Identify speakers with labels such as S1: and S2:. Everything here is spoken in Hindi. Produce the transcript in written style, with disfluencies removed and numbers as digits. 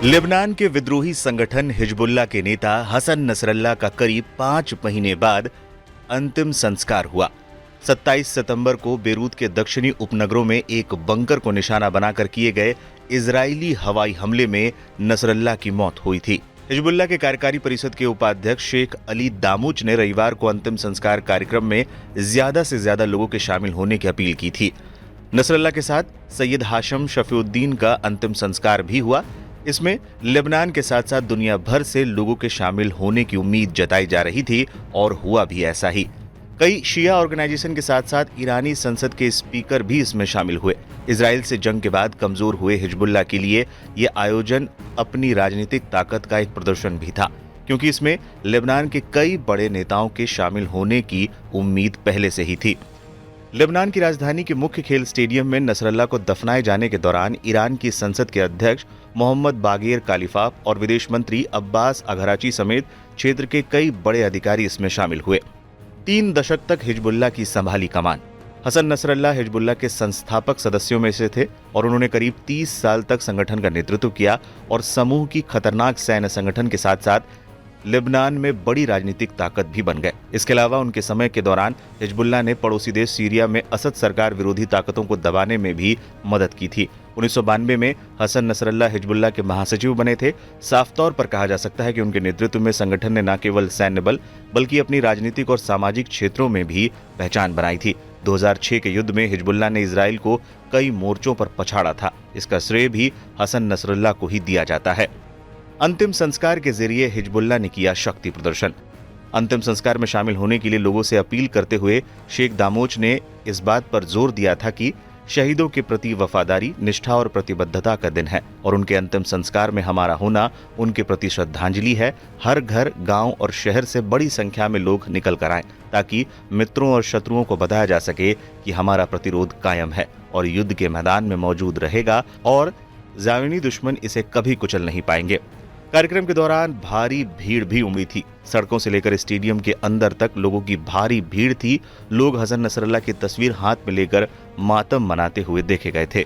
S1: लेबनान के विद्रोही संगठन हिजबुल्लाह के नेता हसन नसरल्लाह का करीब 5 महीने बाद अंतिम संस्कार हुआ। 27 सितंबर को बेरूत के दक्षिणी उपनगरों में एक बंकर को निशाना बनाकर किए गए इजरायली हवाई हमले में नसरल्लाह की मौत हुई थी। हिजबुल्लाह के कार्यकारी परिषद के उपाध्यक्ष शेख अली दामूच ने रविवार को अंतिम संस्कार कार्यक्रम में ज्यादा से ज्यादा लोगों के शामिल होने की अपील की थी। नसरल्लाह के साथ सैयद हाशम शफीउद्दीन का अंतिम संस्कार भी हुआ। इसमें लेबनान के साथ साथ दुनिया भर से लोगों के शामिल होने की उम्मीद जताई जा रही थी और हुआ भी ऐसा ही। कई शिया ऑर्गेनाइजेशन के साथ साथ ईरानी संसद के स्पीकर भी इसमें शामिल हुए। इजराइल से जंग के बाद कमजोर हुए हिजबुल्लाह के लिए ये आयोजन अपनी राजनीतिक ताकत का एक प्रदर्शन भी था, क्योंकि इसमें लेबनान के कई बड़े नेताओं के शामिल होने की उम्मीद पहले से ही थी। लेबनान की राजधानी के मुख्य खेल स्टेडियम में नसरल्लाह को दफनाए जाने के दौरान ईरान की संसद के अध्यक्ष मोहम्मद बागेर कालिफाफ और विदेश मंत्री अब्बास अघराची समेत क्षेत्र के कई बड़े अधिकारी इसमें शामिल हुए। 3 दशक तक हिजबुल्लाह की संभाली कमान। हसन नसरल्लाह हिजबुल्लाह के संस्थापक सदस्यों में से थे और उन्होंने करीब 30 साल तक संगठन का नेतृत्व किया और समूह की खतरनाक सैन्य संगठन के साथ साथ लेबनान में बड़ी राजनीतिक ताकत भी बन गए। इसके अलावा उनके समय के दौरान हिजबुल्लाह ने पड़ोसी देश सीरिया में असद सरकार विरोधी ताकतों को दबाने में भी मदद की थी। 1992 में हसन नसरल्लाह हिजबुल्लाह के महासचिव बने थे। साफ तौर पर कहा जा सकता है कि उनके नेतृत्व में संगठन ने न केवल सैन्य बल बल्कि अपनी राजनीतिक और सामाजिक क्षेत्रों में भी पहचान बनाई थी। 2006 के युद्ध में हिजबुल्लाह ने इजराइल को कई मोर्चों पर पछाड़ा था। इसका श्रेय भी हसन नसरल्लाह को ही दिया जाता है। अंतिम संस्कार के जरिए हिजबुल्लाह ने किया शक्ति प्रदर्शन। अंतिम संस्कार में शामिल होने के लिए लोगों से अपील करते हुए शेख दामोच ने इस बात पर जोर दिया था कि शहीदों के प्रति वफादारी, निष्ठा और प्रतिबद्धता का दिन है और उनके अंतिम संस्कार में हमारा होना उनके प्रति श्रद्धांजलि है। हर घर, गांव और शहर से बड़ी संख्या में लोग निकल कर आए ताकि मित्रों और शत्रुओं को बताया जा सके कि हमारा प्रतिरोध कायम है और युद्ध के मैदान में मौजूद रहेगा और ज़ामिनी दुश्मन इसे कभी कुचल नहीं पाएंगे। कार्यक्रम के दौरान भारी भीड़ भी उमड़ी थी। सड़कों से लेकर स्टेडियम के अंदर तक लोगों की भारी भीड़ थी। लोग हसन नसरल्लाह की तस्वीर हाथ में लेकर मातम मनाते हुए देखे गए थे।